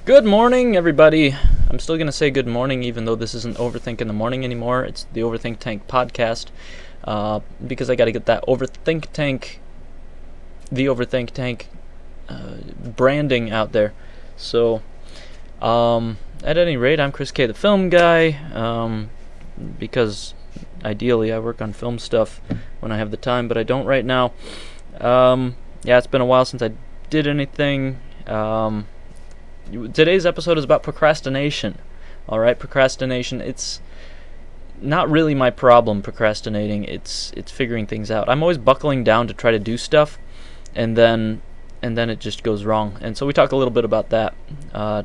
Good morning, everybody. I'm still going to say good morning, even though this isn't Overthink in the Morning anymore. It's the Overthink Tank podcast, because I got to get that the Overthink Tank branding out there. So, at any rate, I'm Chris K, the film guy, because ideally I work on film stuff when I have the time, but I don't right now. Yeah, it's been a while since I did anything. Today's episode is about procrastination. Alright, procrastination, it's not really my problem, procrastinating. It's figuring things out. I'm always buckling down to try to do stuff, and then it just goes wrong. And so we talk a little bit about that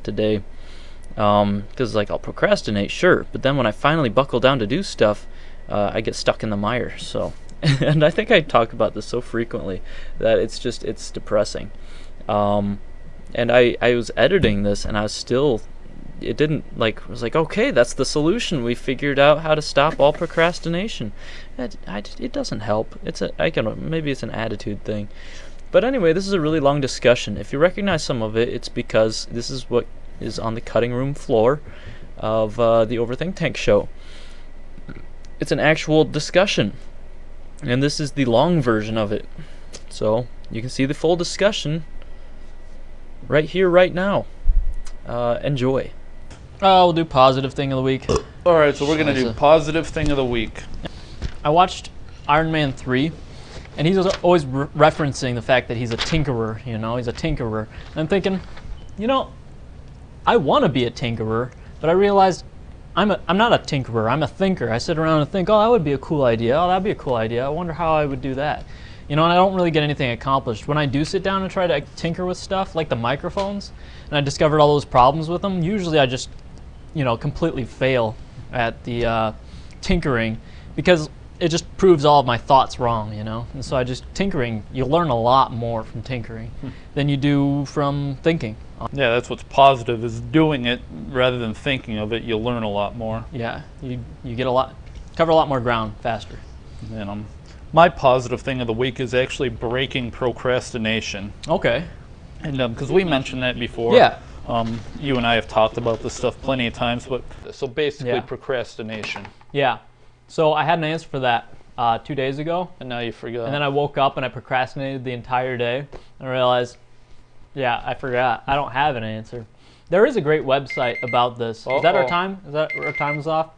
today. Because I'll procrastinate, sure, but then when I finally buckle down to do stuff, I get stuck in the mire. So, and I think I talk about this so frequently that it's depressing. And I was editing this, and I was still, it didn't, I was like, okay, that's the solution. We figured out how to stop all procrastination. It doesn't help. Maybe it's an attitude thing. But anyway, this is a really long discussion. If you recognize some of it, it's because this is what is on the cutting room floor of the Overthink Tank show. It's an actual discussion, and this is the long version of it. So you can see the full discussion right here, right now. Enjoy. We'll do positive thing of the week. Alright, so we're going to do positive thing of the week. I watched Iron Man 3, and he's always referencing the fact that he's a tinkerer, he's a tinkerer. And I'm thinking, I want to be a tinkerer, but I realized I'm not a tinkerer, I'm a thinker. I sit around and think, oh, that would be a cool idea, oh, that'd be a cool idea, I wonder how I would do that. And I don't really get anything accomplished. When I do sit down and try to tinker with stuff, like the microphones, and I discovered all those problems with them, usually I just, completely fail at the tinkering, because it just proves all of my thoughts wrong, And so tinkering, you learn a lot more from tinkering than you do from thinking. Yeah, that's what's positive, is doing it rather than thinking of it. You'll learn a lot more. Yeah, you cover a lot more ground faster. And my positive thing of the week is actually breaking procrastination. Okay. And because we mentioned that before. Yeah. You and I have talked about this stuff plenty of times, but so basically procrastination. Yeah. So I had an answer for that 2 days ago. And now you forgot. And then I woke up and I procrastinated the entire day. And I realized, I forgot. I don't have an answer. There is a great website about this. Is that our time? Is that our time is off?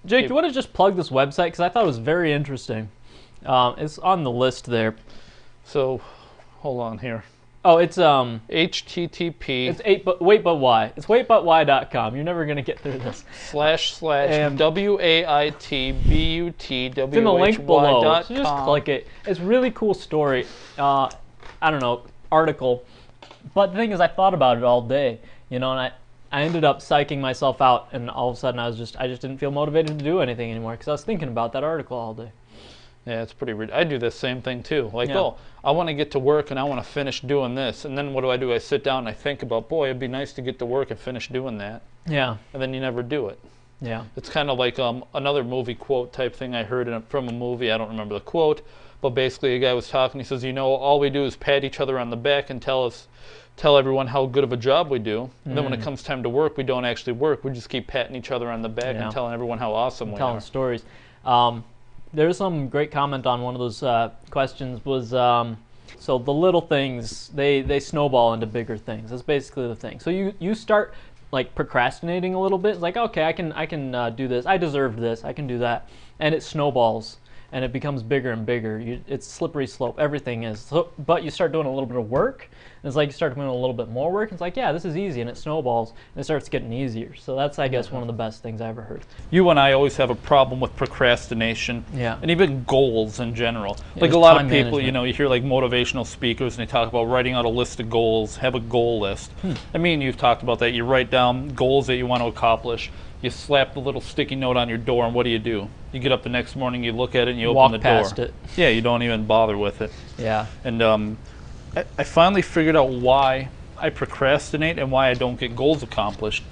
Jake, do you want to just plug this website? Because I thought it was very interesting. It's on the list there. So, hold on here. Oh, it's HTTP. It's wait but why. It's waitbutwhy.com. You're never gonna get through this. / WAITBUTWHY.com. It's in the link below. So just click it. It's a really cool story. Article. But the thing is, I thought about it all day. And I ended up psyching myself out, and all of a sudden I just didn't feel motivated to do anything anymore because I was thinking about that article all day. Yeah, it's pretty weird. I do the same thing too. I want to get to work and I want to finish doing this. And then what do? I sit down and I think about, boy, it'd be nice to get to work and finish doing that. Yeah. And then you never do it. Yeah. It's kind of like another movie quote type thing I heard from a movie. I don't remember the quote, but basically a guy was talking. He says, all we do is pat each other on the back and tell everyone how good of a job we do. And then when it comes time to work, we don't actually work. We just keep patting each other on the back and telling everyone how awesome we are. Telling stories. There's some great comment on one of those questions was, so the little things, they snowball into bigger things. That's basically the thing. So you start procrastinating a little bit. It's like, okay, I can do this. I deserve this. I can do that. And it snowballs. And it becomes bigger and bigger. It's a slippery slope. Everything is. So, but you start doing a little bit of work, and it's like you start doing a little bit more work, and it's like, yeah, this is easy, and it snowballs, and it starts getting easier. So that's, I guess, one of the best things I ever heard. You and I always have a problem with procrastination. Yeah. And even goals in general. Yeah, a lot of people, management. You hear motivational speakers, and they talk about writing out a list of goals, have a goal list. I mean, you've talked about that. You write down goals that you want to accomplish. You slap the little sticky note on your door, and what do? You get up the next morning, you look at it, and you open the door. Walk past it. Yeah, you don't even bother with it. Yeah. And I finally figured out why I procrastinate and why I don't get goals accomplished.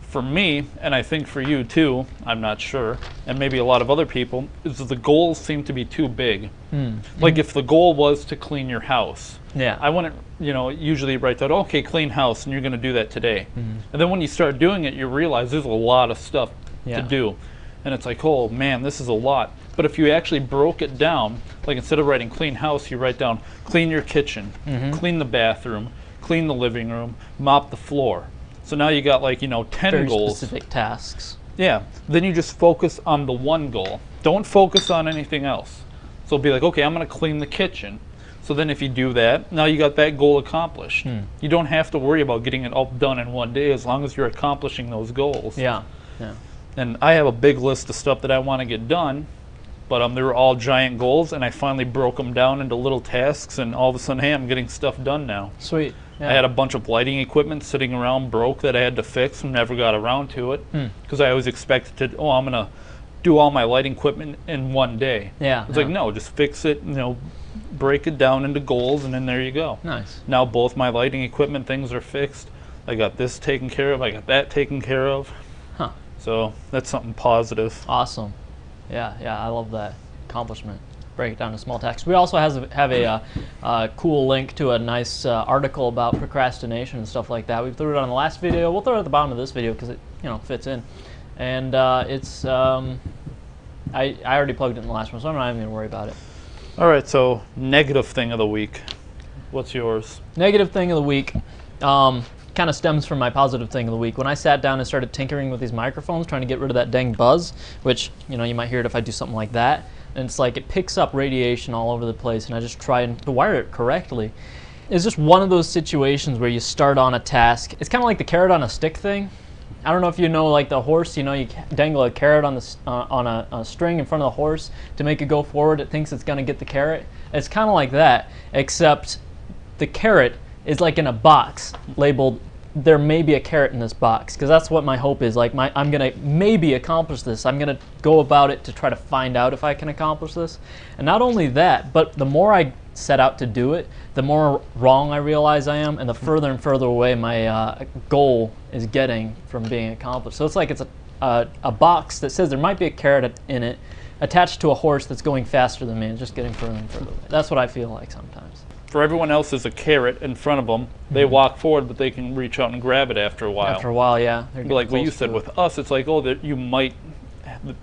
For me, and I think for you too, I'm not sure, and maybe a lot of other people, is that the goals seem to be too big. Like if the goal was to clean your house, Yeah. I wouldn't, usually write that, okay, clean house, and you're going to do that today. And then when you start doing it, you realize there's a lot of stuff to do. And it's like, oh man, this is a lot. But if you actually broke it down, like instead of writing clean house, you write down clean your kitchen, clean the bathroom, clean the living room, mop the floor. So now you got like, 10 Very goals. specific tasks. Yeah. Then you just focus on the one goal. Don't focus on anything else. So be like, okay, I'm going to clean the kitchen. So then if you do that, now you got that goal accomplished. You don't have to worry about getting it all done in one day as long as you're accomplishing those goals. Yeah. And I have a big list of stuff that I want to get done, but they were all giant goals, and I finally broke them down into little tasks, and all of a sudden, hey, I'm getting stuff done now. Sweet. Yeah. I had a bunch of lighting equipment sitting around broke that I had to fix and never got around to it because I always expected to, I'm going to do all my lighting equipment in one day. Yeah. It's like, no, just fix it, break it down into goals, and then there you go. Nice. Now both my lighting equipment things are fixed. I got this taken care of. I got that taken care of. Huh. So that's something positive. Awesome. Yeah, I love that accomplishment. Break it down to small tasks. We also have a cool link to a nice article about procrastination and stuff like that. We threw it on the last video. We'll throw it at the bottom of this video because it fits in. And it's I already plugged it in the last one, so I'm not even going to worry about it. All right, so negative thing of the week. What's yours? Negative thing of the week kind of stems from my positive thing of the week. When I sat down and started tinkering with these microphones, trying to get rid of that dang buzz, which, you might hear it if I do something like that, and it's like it picks up radiation all over the place, and I just try to wire it correctly. It's just one of those situations where you start on a task. It's kind of like the carrot on a stick thing. I don't know if you know, like the horse, you dangle a carrot on a string in front of the horse to make it go forward. It thinks it's going to get the carrot. It's kind of like that, except the carrot is like in a box labeled, there may be a carrot in this box, because that's what my hope is. Like I'm going to maybe accomplish this. I'm going to go about it to try to find out if I can accomplish this. And not only that, but the more I set out to do it, the more wrong I realize I am, and the further and further away my goal is getting from being accomplished. So it's like it's a box that says there might be a carrot in it attached to a horse that's going faster than me and just getting further and further away. That's what I feel like sometimes. For everyone else, there's a carrot in front of them. They walk forward, but they can reach out and grab it after a while. After a while, yeah. Like what you said with us, it's like, you might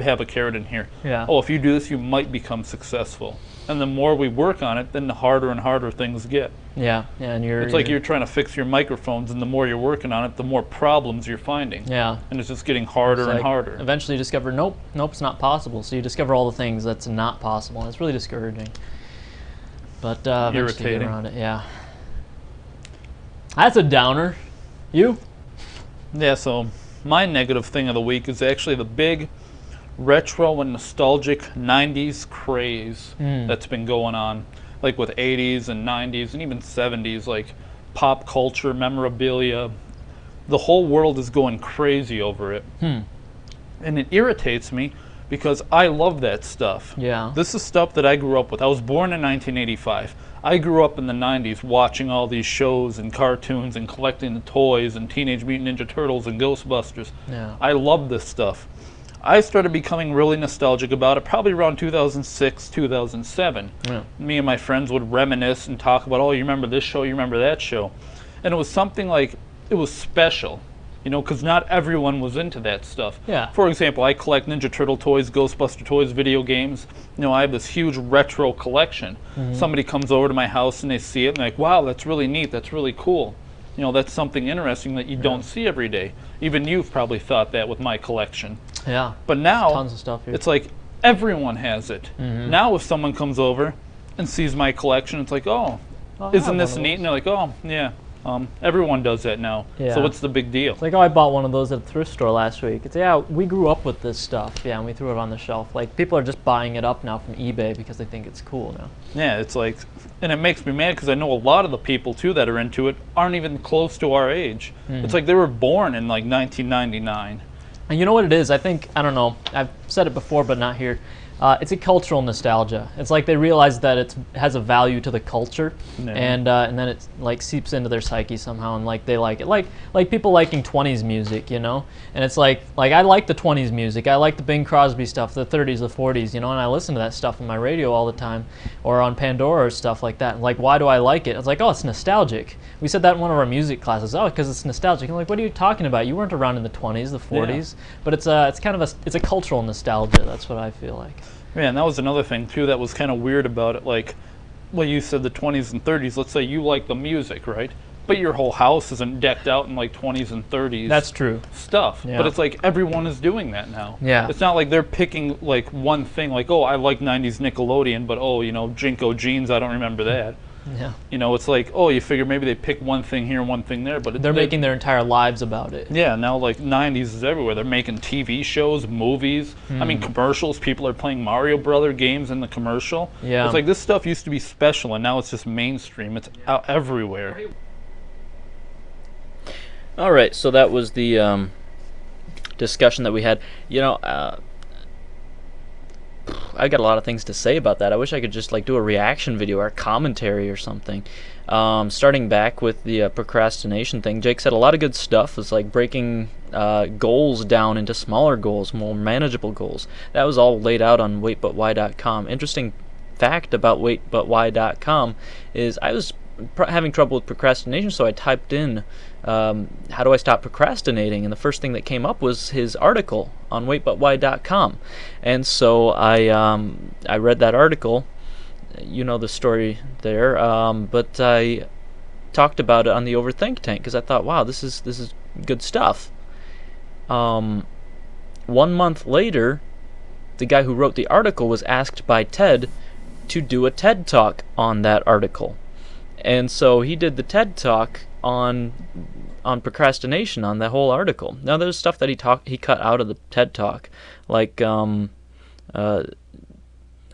have a carrot in here. Yeah. Oh, if you do this, you might become successful. And the more we work on it, then the harder and harder things get. Yeah, and it's like you're trying to fix your microphones, and the more you're working on it, the more problems you're finding. Yeah. And it's just getting harder and harder. Eventually you discover, nope, it's not possible. So you discover all the things that's not possible, and it's really discouraging. But eventually you get around it, yeah. That's a downer. You? Yeah, so my negative thing of the week is actually the big retro and nostalgic 90s craze that's been going on. Like with 80s and 90s and even 70s, like pop culture, memorabilia. The whole world is going crazy over it. And it irritates me because I love that stuff. Yeah. This is stuff that I grew up with. I was born in 1985. I grew up in the 90s watching all these shows and cartoons and collecting the toys and Teenage Mutant Ninja Turtles and Ghostbusters. Yeah. I love this stuff. I started becoming really nostalgic about it probably around 2006, 2007. Yeah. Me and my friends would reminisce and talk about, oh, you remember this show, you remember that show. And it was something like, it was special. Because not everyone was into that stuff. Yeah. For example, I collect Ninja Turtle toys, Ghostbuster toys, video games. I have this huge retro collection. Somebody comes over to my house and they see it and they're like, wow, that's really neat, that's really cool. That's something interesting that you don't see every day. Even you've probably thought that with my collection. Yeah. But now, tons of stuff here. It's like everyone has it. Now if someone comes over and sees my collection, it's like, oh isn't this neat? And they're like, oh, yeah. Everyone does that now. Yeah. So what's the big deal? It's like, oh, I bought one of those at a thrift store last week. It's, yeah, we grew up with this stuff. Yeah, and we threw it on the shelf. Like, people are just buying it up now from eBay because they think it's cool now. Yeah, it's like, and it makes me mad because I know a lot of the people, too, that are into it aren't even close to our age. It's like they were born in, like, 1999. And you know what it is? I think, I don't know, I've said it before, but not here. It's a cultural nostalgia. It's like they realize that it has a value to the culture, Yeah. and then it like seeps into their psyche somehow, and like they like it, like people liking 20s music, you know. And it's like I like the 20s music. I like the Bing Crosby stuff, the 30s, the 40s, you know, and I listen to that stuff on my radio all the time, or on Pandora or stuff like that. And like, why do I like it? It's like, oh, it's nostalgic. We said that in one of our music classes. Oh, because it's nostalgic. I'm like, what are you talking about? You weren't around in the 20s, the 40s. But it's kind of it's a cultural nostalgia. That's what I feel like. Man, that was another thing too that was kind of weird about it. Like, well, you said the 20s and 30s. Let's say you like the music, right? But your whole house isn't decked out in like 20s and 30s. That's true. Stuff. Yeah. But it's like everyone is doing that now. Yeah. It's not like they're picking like one thing. Like, oh, I like 90s Nickelodeon, but oh, you know, Jinko jeans, I don't remember that. Yeah. You know, it's like, oh, you figure maybe they pick one thing here and one thing there, but They're making their entire lives about it. Yeah, now like 90s is everywhere. They're making TV shows, movies. I mean, commercials. People are playing Mario Brother games in the commercial. Yeah. It's like this stuff used to be special, and now it's just mainstream. It's out everywhere. All right, so that was the discussion that we had. You know, I got a lot of things to say about that. I wish I could just like do a reaction video or a commentary or something. Starting back with the procrastination thing, Jake said a lot of good stuff. It's like breaking goals down into smaller goals, more manageable goals. That was all laid out on waitbutwhy.com. Interesting fact about waitbutwhy.com is I was having trouble with procrastination, so I typed in how do I stop procrastinating, and the first thing that came up was his article on waitbutwhy.com. And so I read that article. You know the story there, but I talked about it on the Overthink Tank because I thought, wow, this is good stuff. 1 month later, the guy who wrote the article was asked by TED to do a TED Talk on that article. And so he did the TED Talk on procrastination on that whole article. Now there's stuff that he cut out of the TED Talk, like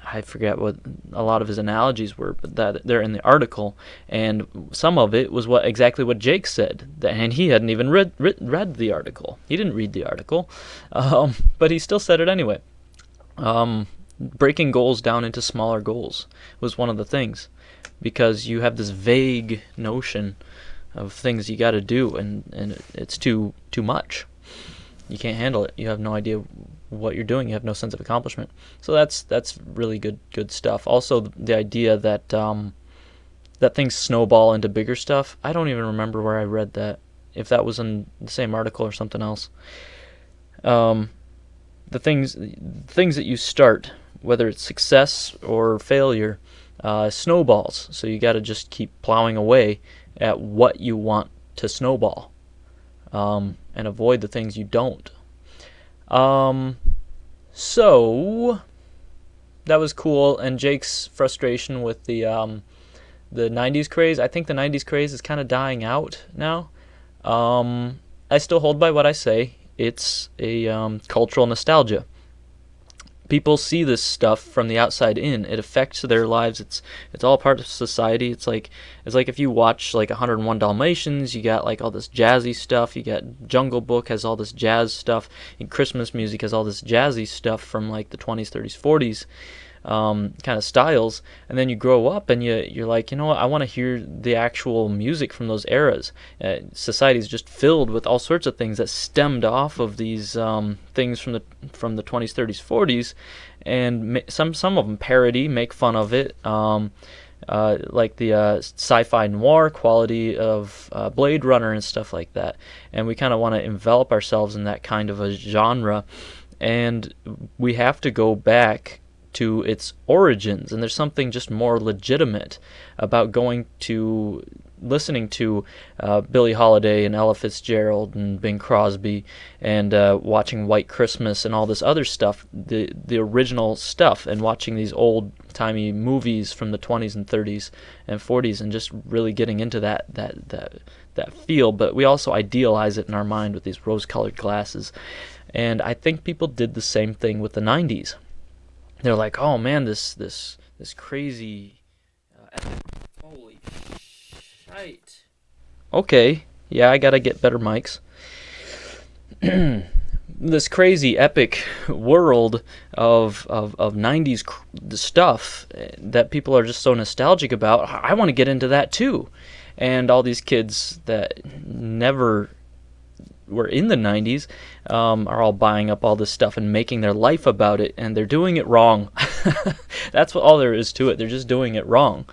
I forget what a lot of his analogies were, but that they're in the article, and some of it was exactly what Jake said, and he hadn't even read the article. He didn't read the article, but he still said it anyway. Breaking goals down into smaller goals was one of the things, because you have this vague notion of things you got to do, and it's too much. You can't handle it. You have no idea what you're doing. You have no sense of accomplishment. So that's really good stuff. Also, the idea that that things snowball into bigger stuff. I don't even remember where I read that. If that was in the same article or something else. The things that you start, whether it's success or failure, snowballs. So you got to just keep plowing away at what you want to snowball, and avoid the things you don't. So that was cool. And Jake's frustration with the 90s craze. I think the 90s craze is kind of dying out now. I still hold by what I say. It's a cultural nostalgia. People see this stuff from the outside in. It affects their lives. It's all part of society. It's like if you watch like 101 Dalmatians, you got like all this jazzy stuff. You got Jungle Book has all this jazz stuff, and Christmas music has all this jazzy stuff from like the 20s, 30s, 40s. Kind of styles, and then you grow up and you're like, you know what, I want to hear the actual music from those eras. Society's just filled with all sorts of things that stemmed off of these things from the 20s, 30s, 40s, and some of them parody, make fun of it, like the sci-fi noir quality of Blade Runner and stuff like that. And we kind of want to envelop ourselves in that kind of a genre, and we have to go back to its origins, and there's something just more legitimate about listening to Billie Holiday and Ella Fitzgerald and Bing Crosby, and watching White Christmas and all this other stuff, the original stuff, and watching these old-timey movies from the 20s and 30s and 40s, and just really getting into that feel. But we also idealize it in our mind with these rose-colored glasses, and I think people did the same thing with the 90s. They're like, oh man, this crazy, holy shite. Okay, yeah, I gotta get better mics. this crazy epic world of 90s stuff that people are just so nostalgic about. I want to get into that too. And all these kids that never were in the 90s are all buying up all this stuff and making their life about it, and they're doing it wrong. That's what all there is to it. They're just doing it wrong.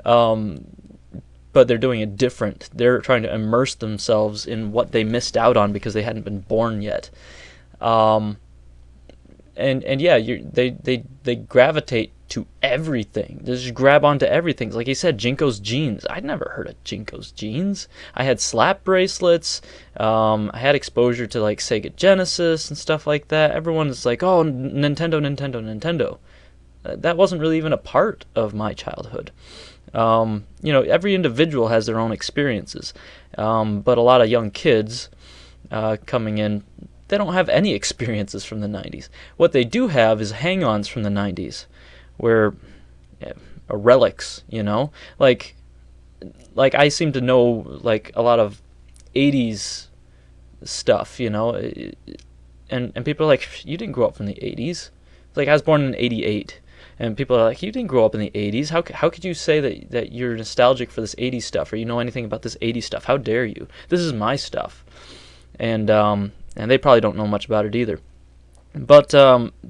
But they're doing it different. They're trying to immerse themselves in what they missed out on because they hadn't been born yet. And yeah, they gravitate to everything. They just grab onto everything. Like he said, Jinko's jeans. I'd never heard of Jinko's jeans. I had slap bracelets. I had exposure to like Sega Genesis and stuff like that. Everyone's like, oh, Nintendo. That wasn't really even a part of my childhood. Every individual has their own experiences. But a lot of young kids coming in, they don't have any experiences from the 90s. What they do have is hang-ons from the 90s, where relics, like I seem to know like a lot of 80s stuff, and people are like, you didn't grow up from the 80s. Like I was born in 88. And people are like, you didn't grow up in the 80s. How could you say that you're nostalgic for this 80s stuff, or you know anything about this 80s stuff? How dare you? This is my stuff. And they probably don't know much about it either. But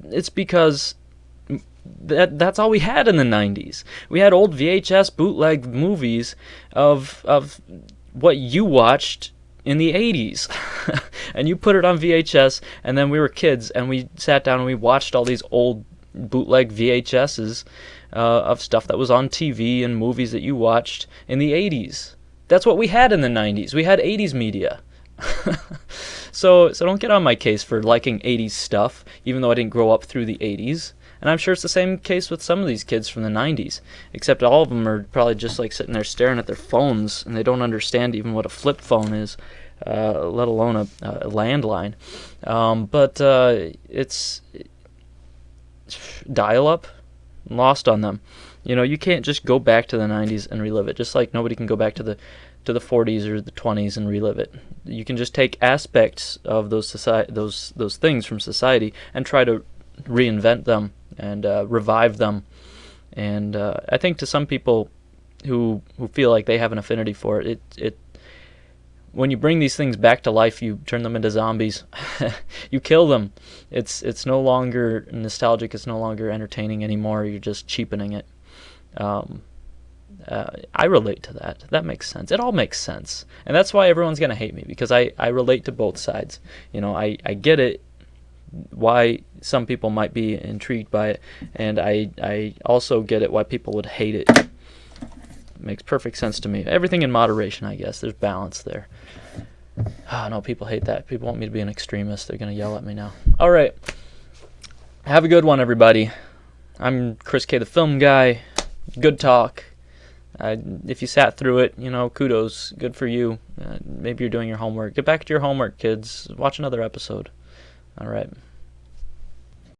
it's because that's all we had in the 90s. We had old VHS bootleg movies of what you watched in the 80s. And you put it on VHS, and then we were kids, and we sat down and we watched all these old bootleg VHSs of stuff that was on TV and movies that you watched in the 80s. That's what we had in the 90s. We had 80s media. So don't get on my case for liking 80s stuff, even though I didn't grow up through the 80s. And I'm sure it's the same case with some of these kids from the 90s, except all of them are probably just like sitting there staring at their phones, and they don't understand even what a flip phone is, let alone a landline. But it's dial-up, lost on them. You can't just go back to the 90s and relive it, just like nobody can go back to the 40s or the 20s and relive it. You can just take aspects of those things from society and try to reinvent them and revive them. And I think to some people who feel like they have an affinity for it, when you bring these things back to life, you turn them into zombies. You kill them. It's no longer nostalgic. It's no longer entertaining anymore. You're just cheapening it. I relate to that. That makes sense. It all makes sense. And that's why everyone's going to hate me, because I relate to both sides. I get it, why some people might be intrigued by it, and I also get it why people would hate it. It makes perfect sense to me. Everything in moderation, I guess. There's balance there. Oh, no, people hate that. People want me to be an extremist. They're going to yell at me now. All right. Have a good one, everybody. I'm Chris K, the film guy. Good talk. If you sat through it, kudos. Good for you. Maybe you're doing your homework. Get back to your homework, kids. Watch another episode. All right.